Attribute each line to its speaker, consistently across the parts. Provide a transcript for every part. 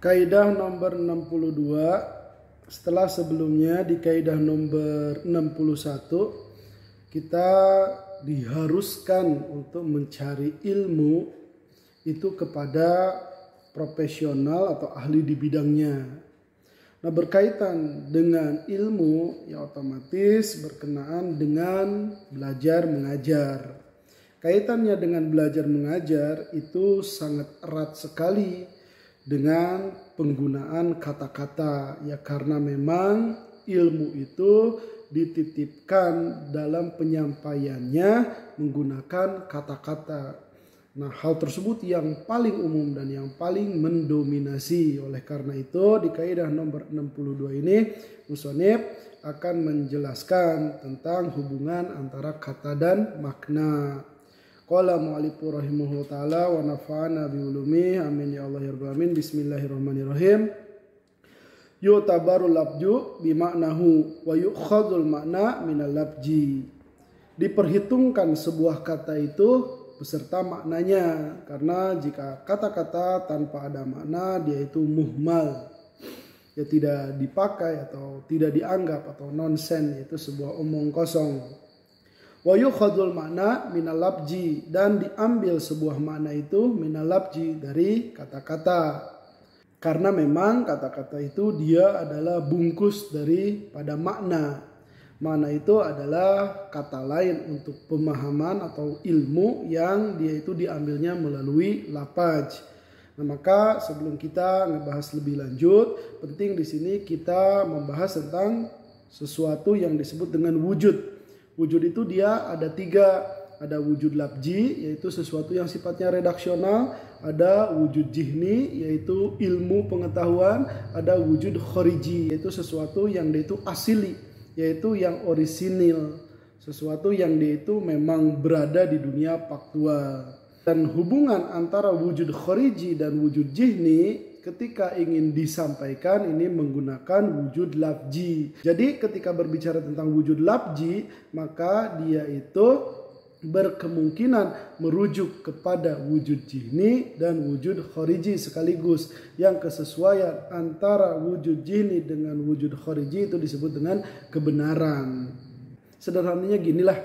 Speaker 1: Kaidah nomor 62, setelah sebelumnya di kaidah nomor 61, kita diharuskan untuk mencari ilmu itu kepada profesional atau ahli di bidangnya. Nah, berkaitan dengan ilmu ya otomatis berkenaan dengan belajar mengajar. Kaitannya dengan belajar mengajar itu sangat erat sekali dengan penggunaan kata-kata ya, karena memang ilmu itu dititipkan dalam penyampaiannya menggunakan kata-kata. Nah, hal tersebut yang paling umum dan yang paling mendominasi. Oleh karena itu di kaidah nomor 62 ini musonib akan menjelaskan tentang hubungan antara kata dan makna. Qala mu'allifu rahimahullah ta'ala wa nafa'ana biulumi amin ya Allah ya rabbal alamin. Bismillahirrahmanirrahim. Yu'tabarul labju bima'nahu wa yu'khadul makna minal labji. Diperhitungkan sebuah kata itu beserta maknanya, karena jika kata-kata tanpa ada makna dia itu muhmal, ya tidak dipakai atau tidak dianggap atau nonsen, yaitu sebuah omong kosong. Wa yukhadul makna minal labji, dan diambil sebuah makna itu minal labji dari kata-kata, karena memang kata-kata itu dia adalah bungkus daripada makna. Makna itu adalah kata lain untuk pemahaman atau ilmu yang dia itu diambilnya melalui lafaz. Nah, maka sebelum kita ngebahas lebih lanjut, penting di sini kita membahas tentang sesuatu yang disebut dengan wujud. Wujud itu dia ada tiga. Ada wujud labji, yaitu sesuatu yang sifatnya redaksional. Ada wujud jihni, yaitu ilmu pengetahuan. Ada wujud khoriji, yaitu sesuatu yang dia itu asili, yaitu yang orisinil. Sesuatu yang dia itu memang berada di dunia faktual. Dan hubungan antara wujud khoriji dan wujud jihni ketika ingin disampaikan ini menggunakan wujud labji. Jadi ketika berbicara tentang wujud labji, maka dia itu berkemungkinan merujuk kepada wujud jihni dan wujud khoriji sekaligus. Yang kesesuaian antara wujud jihni dengan wujud khoriji itu disebut dengan kebenaran. Sederhananya ginilah,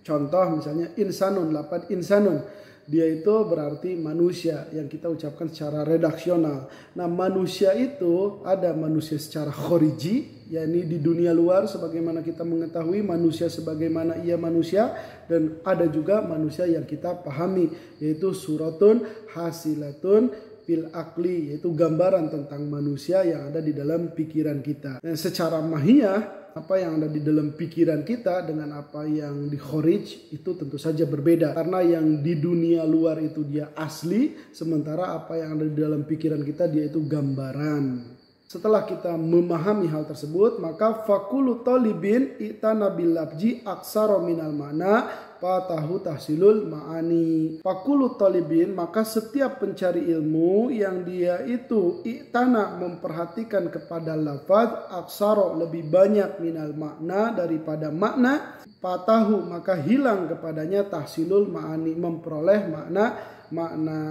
Speaker 1: contoh misalnya insanun, lafaz insanun, dia itu berarti manusia yang kita ucapkan secara redaksional. Nah, manusia itu ada manusia secara khoriji, yakni di dunia luar sebagaimana kita mengetahui manusia sebagaimana ia manusia, dan ada juga manusia yang kita pahami, yaitu suratun hasilatun fil akli, yaitu gambaran tentang manusia yang ada di dalam pikiran kita. Dan secara mahiyah, apa yang ada di dalam pikiran kita dengan apa yang di khorij itu tentu saja berbeda. Karena yang di dunia luar itu dia asli, sementara apa yang ada di dalam pikiran kita dia itu gambaran. Setelah kita memahami hal tersebut, maka fakulu talibin itana bil labji aksara minal mana fatahu tahsilul ma'ani. Fakulu talibin, maka setiap pencari ilmu yang dia itu itana memperhatikan kepada lafaz, aksara lebih banyak minal makna daripada makna, fatahu maka hilang kepadanya tahsilul ma'ani memperoleh makna,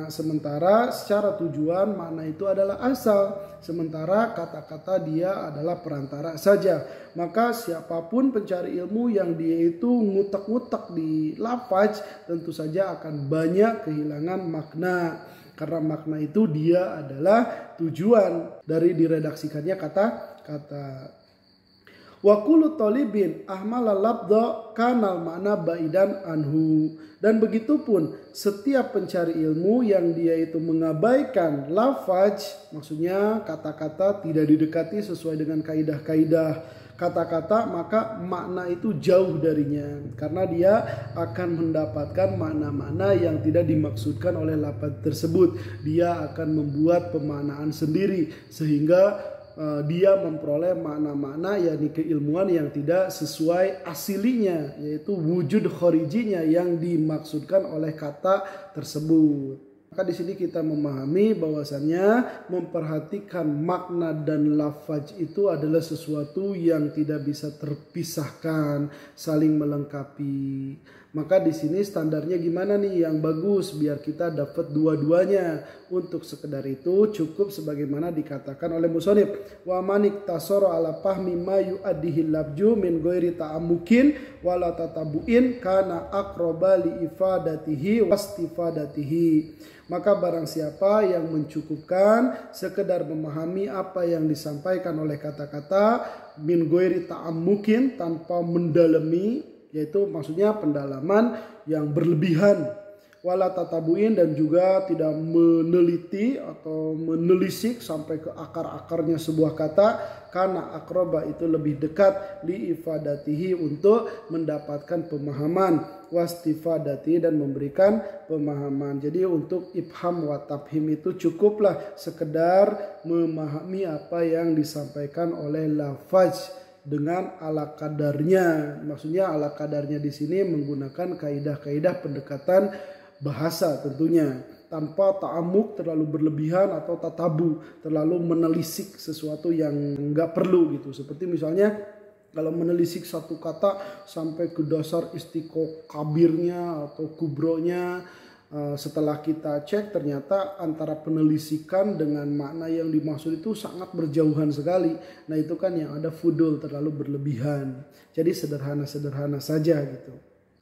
Speaker 1: sementara secara tujuan makna itu adalah asal, sementara kata-kata dia adalah perantara saja. Maka siapapun pencari ilmu yang dia itu ngutak-ngutak di lafaz tentu saja akan banyak kehilangan makna, karena makna itu dia adalah tujuan dari diredaksikannya kata-kata. Wa kullu talibin ahmala labda kanal makna baidan anhu. Dan begitu pun setiap pencari ilmu yang dia itu mengabaikan lafaz, maksudnya kata-kata tidak didekati sesuai dengan kaidah-kaidah kata-kata, maka makna itu jauh darinya, karena dia akan mendapatkan makna-makna yang tidak dimaksudkan oleh lafaz tersebut. Dia akan membuat pemaknaan sendiri sehingga dia memperoleh makna-makna yakni keilmuan yang tidak sesuai aslinya, yaitu wujud khorijinya yang dimaksudkan oleh kata tersebut. Maka di sini kita memahami bahwasannya memperhatikan makna dan lafaz itu adalah sesuatu yang tidak bisa terpisahkan, saling melengkapi. Maka di sini standarnya gimana nih yang bagus biar kita dapat dua-duanya. Untuk sekedar itu cukup sebagaimana dikatakan oleh musonif. Wa manik tasoro ala pahmi ma yu'addihi labju min ghairi ta'amukin wala tatabuin kana aqraba li ifadatihi wastifadatihi. Maka barang siapa yang mencukupkan sekedar memahami apa yang disampaikan oleh kata-kata min ghairi ta'amukin tanpa mendalami, yaitu maksudnya pendalaman yang berlebihan, wala tatabuin dan juga tidak meneliti atau menelisik sampai ke akar-akarnya sebuah kata, karena akroba itu lebih dekat li ifadatihi untuk mendapatkan pemahaman, wastifadati dan memberikan pemahaman. Jadi untuk ifham wa tafhim itu cukuplah sekedar memahami apa yang disampaikan oleh lafaz dengan ala kadarnya. Maksudnya ala kadarnya di sini menggunakan kaidah-kaidah pendekatan bahasa tentunya, tanpa ta'amuk terlalu berlebihan atau tatabu terlalu menelisik sesuatu yang enggak perlu gitu. Seperti misalnya kalau menelisik satu kata sampai ke dasar istiqokabirnya atau kubronya, setelah kita cek ternyata antara penelisikan dengan makna yang dimaksud itu sangat berjauhan sekali. Nah itu kan yang ada fudul, terlalu berlebihan. Jadi sederhana-sederhana saja gitu.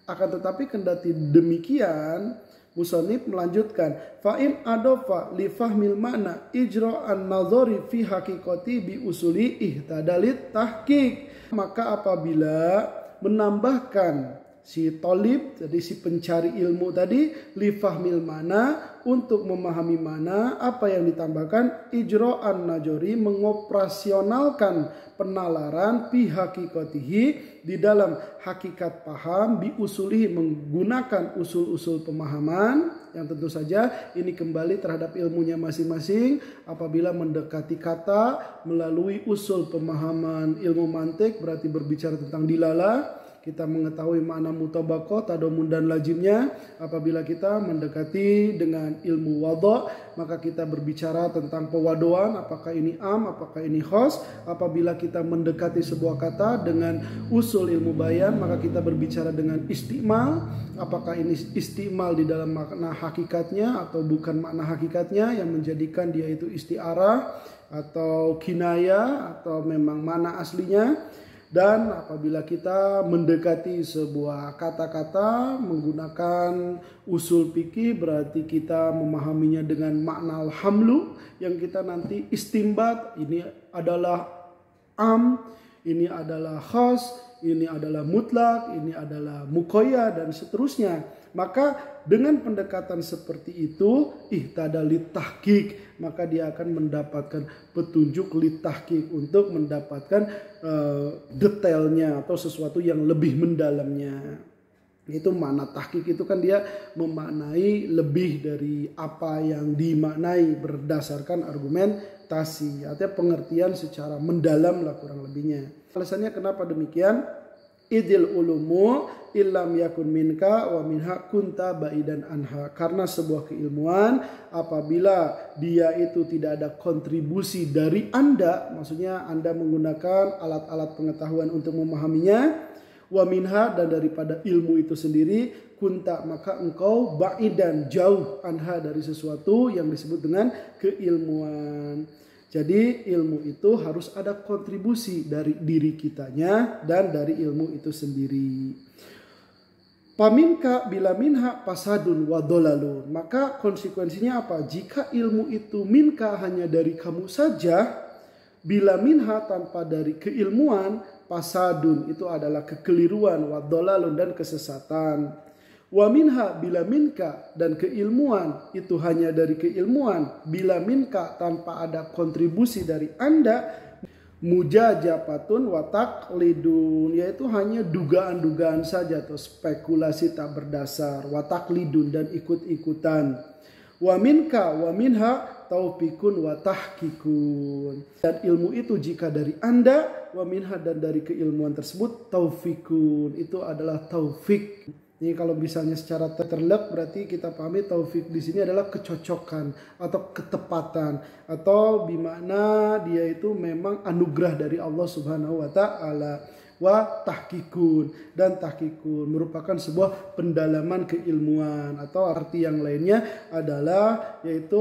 Speaker 1: Akan tetapi kendati demikian, musannif melanjutkan fa'in adofa li fahmil makna ijra an-nazari fi haqiqati bi usuli ihtadalit tahqiq. Maka apabila menambahkan si tolib, jadi si pencari ilmu tadi, li fahmil mana, untuk memahami mana, apa yang ditambahkan ijro'an najori, mengoperasionalkan penalaran fi hakikatihi, di dalam hakikat paham, bi usulihi, menggunakan usul-usul pemahaman, yang tentu saja ini kembali terhadap ilmunya masing-masing. Apabila mendekati kata melalui usul pemahaman ilmu mantik, berarti berbicara tentang dilala, kita mengetahui makna mutabaqah, tadomun dan lazimnya. Apabila kita mendekati dengan ilmu wadha, maka kita berbicara tentang pewadoan, apakah ini am, apakah ini khas. Apabila kita mendekati sebuah kata dengan usul ilmu bayan, maka kita berbicara dengan istimal, apakah ini istimal di dalam makna hakikatnya atau bukan makna hakikatnya yang menjadikan dia itu istiarah atau kinaya atau memang makna aslinya. Dan apabila kita mendekati sebuah kata-kata menggunakan usul fikih, berarti kita memahaminya dengan makna al-hamlu yang kita nanti istimbat. Ini adalah am, ini adalah khas, ini adalah mutlak, ini adalah muqayyad dan seterusnya. Maka dengan pendekatan seperti itu ihtada litahqiq, maka dia akan mendapatkan petunjuk litahqiq untuk mendapatkan detailnya atau sesuatu yang lebih mendalamnya. Itu makna tahqiq itu kan dia memaknai lebih dari apa yang dimaknai berdasarkan argumentasi, artinya pengertian secara mendalam lah kurang lebihnya. Alasannya kenapa demikian? Idil ulumu illam yakun minka wa minha kunta baidan anha. Karena sebuah keilmuan apabila dia itu tidak ada kontribusi dari Anda, maksudnya Anda menggunakan alat-alat pengetahuan untuk memahaminya, wa minha dan daripada ilmu itu sendiri, kunta maka engkau baidan jauh anha dari sesuatu yang disebut dengan keilmuan. Jadi ilmu itu harus ada kontribusi dari diri kitanya dan dari ilmu itu sendiri. Paminka bila minha pasadun wadolalun. Maka konsekuensinya apa? Jika ilmu itu minka hanya dari kamu saja, bila minha tanpa dari keilmuan, pasadun itu adalah kekeliruan, wadolalun dan kesesatan. Wa minha bila minka dan keilmuan itu hanya dari keilmuan, bila minka tanpa ada kontribusi dari Anda, mujajabatun wa taqlidun, yaitu hanya dugaan-dugaan saja atau spekulasi tak berdasar, wa taqlidun dan ikut-ikutan. Wa minka wa minha taufikun wa tahqiqun. Dan ilmu itu jika dari Anda, wa minha dan dari keilmuan tersebut taufikun, itu adalah taufik. Ini kalau misalnya secara terlek berarti kita pahami taufik di sini adalah kecocokan atau ketepatan, atau bermakna dia itu memang anugerah dari Allah Subhanahu wa taala. wa tahqiqun, dan tahqiqun merupakan sebuah pendalaman keilmuan, atau arti yang lainnya adalah yaitu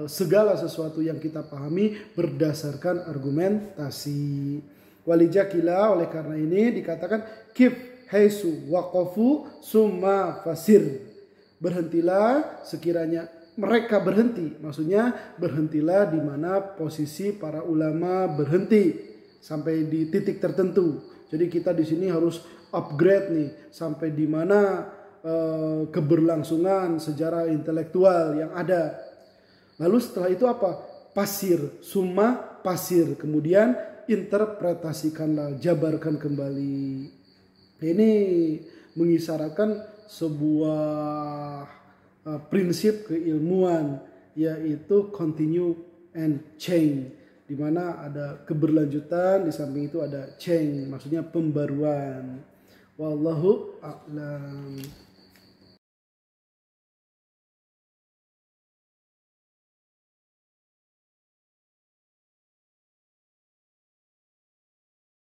Speaker 1: segala sesuatu yang kita pahami berdasarkan argumentasi. Walijakila, oleh karena ini dikatakan kif haisu waqafu summa fasir. Berhentilah sekiranya mereka berhenti, maksudnya berhentilah di mana posisi para ulama berhenti sampai di titik tertentu. Jadi kita di sini harus upgrade nih sampai di mana keberlangsungan sejarah intelektual yang ada. Lalu setelah itu apa? Pasir, summa pasir. Kemudian interpretasikanlah, jabarkan kembali. Ini mengisyaratkan sebuah prinsip keilmuan, yaitu continue and change, di mana ada keberlanjutan, di samping itu ada change, maksudnya pembaruan. Wallahu a'lam.